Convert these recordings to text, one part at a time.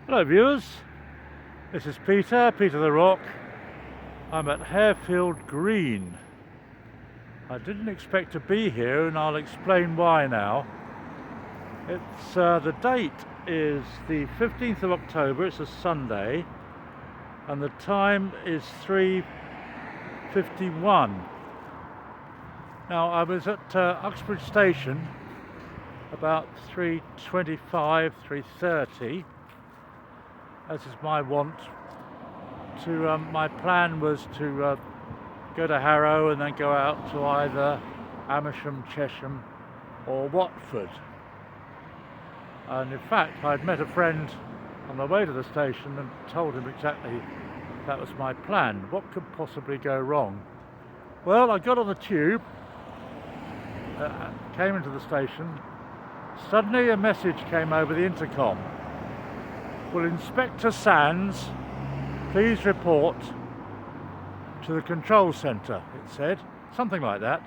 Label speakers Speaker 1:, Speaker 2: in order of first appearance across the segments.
Speaker 1: Hello viewers, this is Peter the Rock. I'm at Harefield Green. I didn't expect to be here and I'll explain why now. It's the date is the 15th of October, it's a Sunday, and the time is 3:51. Now I was at Uxbridge station about 3:25, 3:30. As is my wont, my plan was to go to Harrow and then go out to either Amersham, Chesham or Watford. And in fact, I'd met a friend on the way to the station and told him exactly that was my plan. What could possibly go wrong? Well, I got on the tube, came into the station. Suddenly a message came over the intercom. Will Inspector Sands please report to the control centre, it said. Something like that.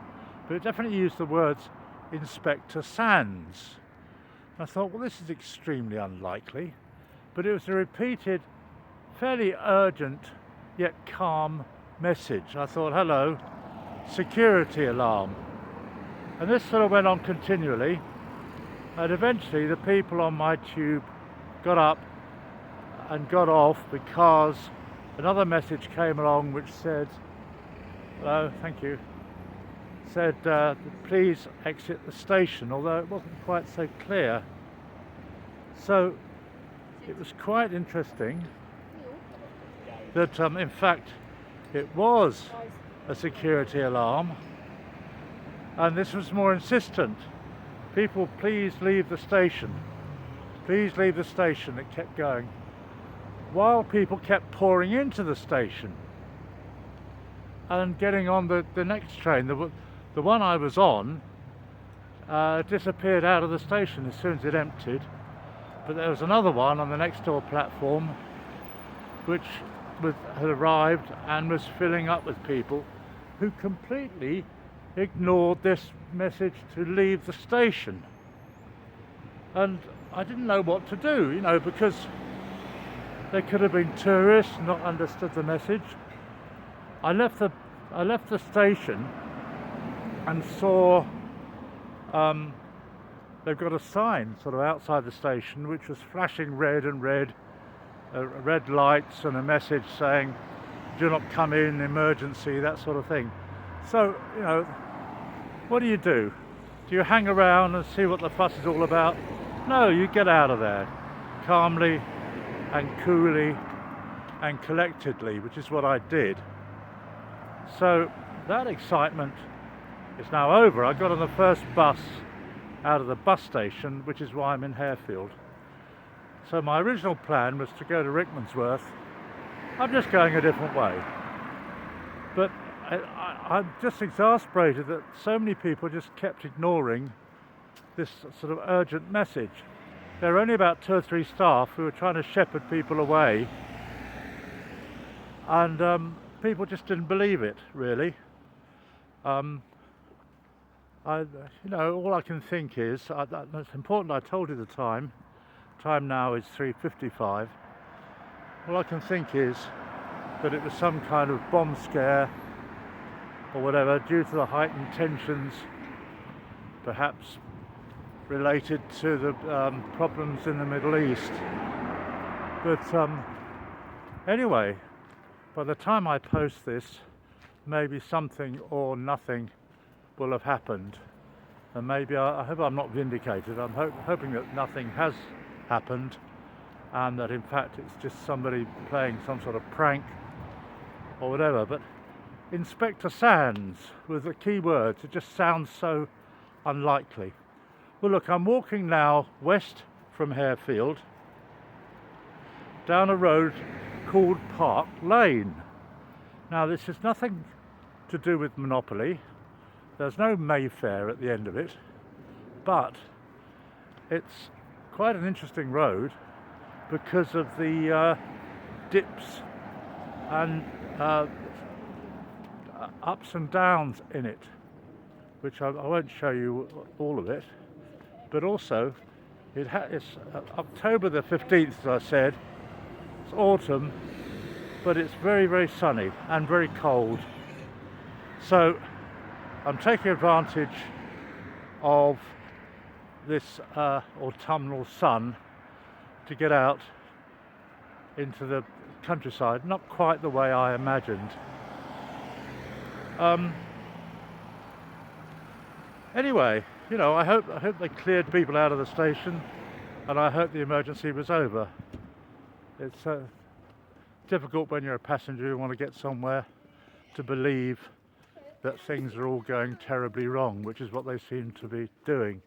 Speaker 1: But it definitely used the words Inspector Sands. I thought, well, this is extremely unlikely. But it was a repeated, fairly urgent, yet calm message. I thought, hello, security alarm. And this sort of went on continually. And eventually the people on my tube got up and got off because another message came along which said, hello, thank you, said please exit the station, although it wasn't quite so clear. So it was quite interesting that in fact it was a security alarm, and this was more insistent. People, please leave the station. Please leave the station. It kept going, while people kept pouring into the station and getting on the next train. The one I was on disappeared out of the station as soon as it emptied, but there was another one on the next door platform which had arrived and was filling up with people who completely ignored this message to leave the station. And I didn't know what to do, because they could have been tourists, not understood the message. I left the station and saw they've got a sign sort of outside the station which was flashing red lights, and a message saying, do not come in, emergency, that sort of thing. So, what do? Do you hang around and see what the fuss is all about? No, you get out of there calmly and coolly and collectedly, which is what I did. So that excitement is now over. I got on the first bus out of the bus station, which is why I'm in Harefield. So my original plan was to go to Rickmansworth. I'm just going a different way. But I'm just exasperated that so many people just kept ignoring this sort of urgent message. There were only about 2 or 3 staff who were trying to shepherd people away, and people just didn't believe it, really. All I can think is, it's important I told you the time. Time now is 3:55. All I can think is that it was some kind of bomb scare or whatever, due to the heightened tensions, perhaps related to the problems in the Middle East. But anyway, by the time I post this, maybe something or nothing will have happened, and maybe I hope I'm not vindicated. I'm hoping that nothing has happened, and that in fact it's just somebody playing some sort of prank or whatever. But Inspector Sands with the key words, it just sounds so unlikely. Well, look, I'm walking now west from Harefield down a road called Park Lane. Now, this has nothing to do with Monopoly. There's no Mayfair at the end of it, but it's quite an interesting road because of the dips and ups and downs in it, which I won't show you all of it, but also It's October the 15th, as I said. It's autumn, but it's very, very sunny and very cold. So I'm taking advantage of this autumnal sun to get out into the countryside. Not quite the way I imagined. Anyway, you know, I hope they cleared people out of the station, and I hope the emergency was over. It's difficult when you're a passenger who want to get somewhere to believe that things are all going terribly wrong, which is what they seem to be doing.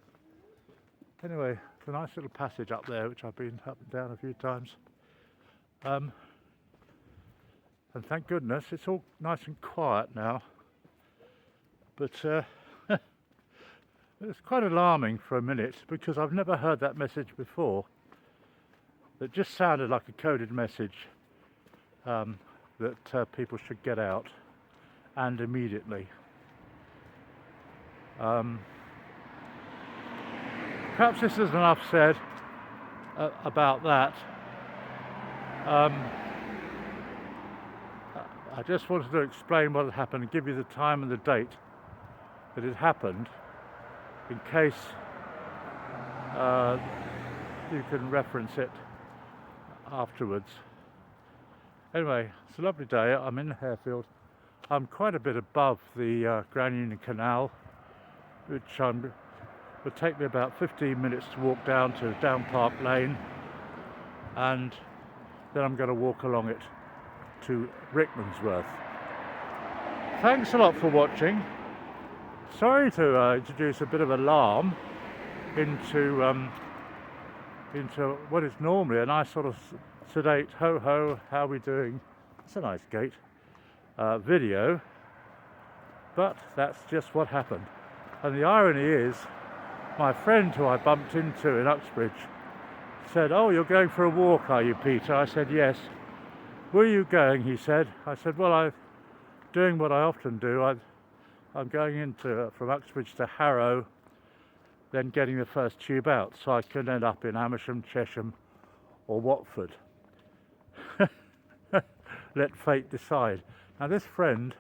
Speaker 1: Anyway, it's a nice little passage up there, which I've been up and down a few times. And thank goodness it's all nice and quiet now. But it's quite alarming for a minute, because I've never heard that message before. It just sounded like a coded message that people should get out, and immediately. Perhaps this is enough said about that. I just wanted to explain what had happened and give you the time and the date that it happened, in case you can reference it afterwards. Anyway, it's a lovely day. I'm in Harefield. I'm quite a bit above the Grand Union Canal, which would take me about 15 minutes to walk down to Down Park Lane, and then I'm going to walk along it to Rickmansworth. Thanks a lot for watching. Sorry to introduce a bit of alarm into what is normally a nice sort of sedate, ho ho, how are we doing? It's a nice gate video, but that's just what happened. And the irony is, my friend who I bumped into in Uxbridge said, "Oh, you're going for a walk, are you, Peter?" I said, "Yes." "Where are you going?" he said. I said, "Well, I'm doing what I often do. I'm going from Uxbridge to Harrow, then getting the first tube out, so I can end up in Amersham, Chesham or Watford." Let fate decide. Now, this friend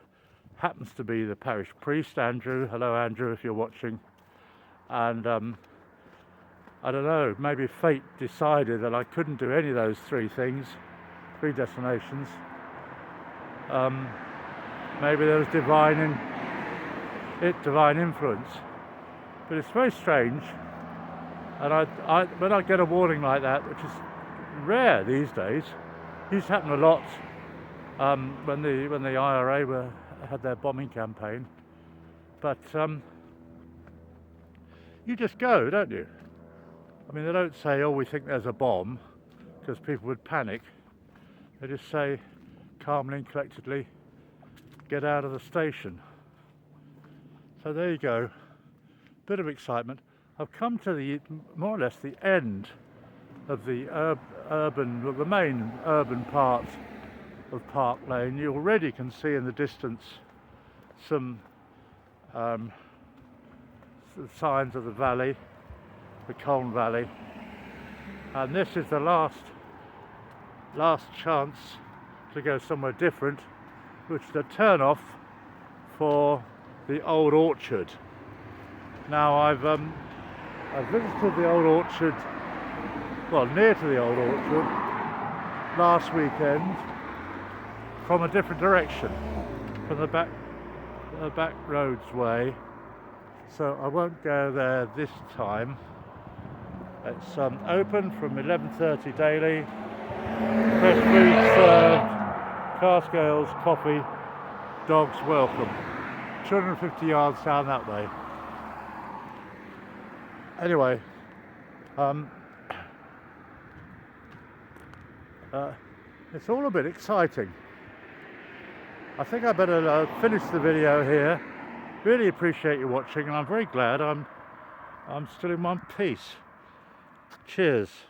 Speaker 1: happens to be the parish priest, Andrew. Hello, Andrew, if you're watching. And I don't know, maybe fate decided that I couldn't do any of those three destinations. Maybe there was divine influence, but it's very strange. And when I get a warning like that, which is rare these days, it used to happen a lot when the IRA had their bombing campaign. But you just go, don't you? I mean, they don't say, "Oh, we think there's a bomb," because people would panic. They just say, calmly and collectedly, "Get out of the station." So there you go. Bit of excitement. I've come to the more or less the end of the the main urban part of Park Lane. You already can see in the distance some signs of the valley, the Colne Valley, and this is the last chance to go somewhere different, which is the turn off for the old orchard. Now I've visited the old orchard, well, near to the old orchard, last weekend from a different direction, from the back roads way. So I won't go there this time. It's open from 11:30 daily. Fresh food served, cask ales, coffee, dogs welcome. 250 yards down that way. Anyway, it's all a bit exciting. I think I better finish the video here. Really appreciate you watching, and I'm very glad I'm still in one piece. Cheers.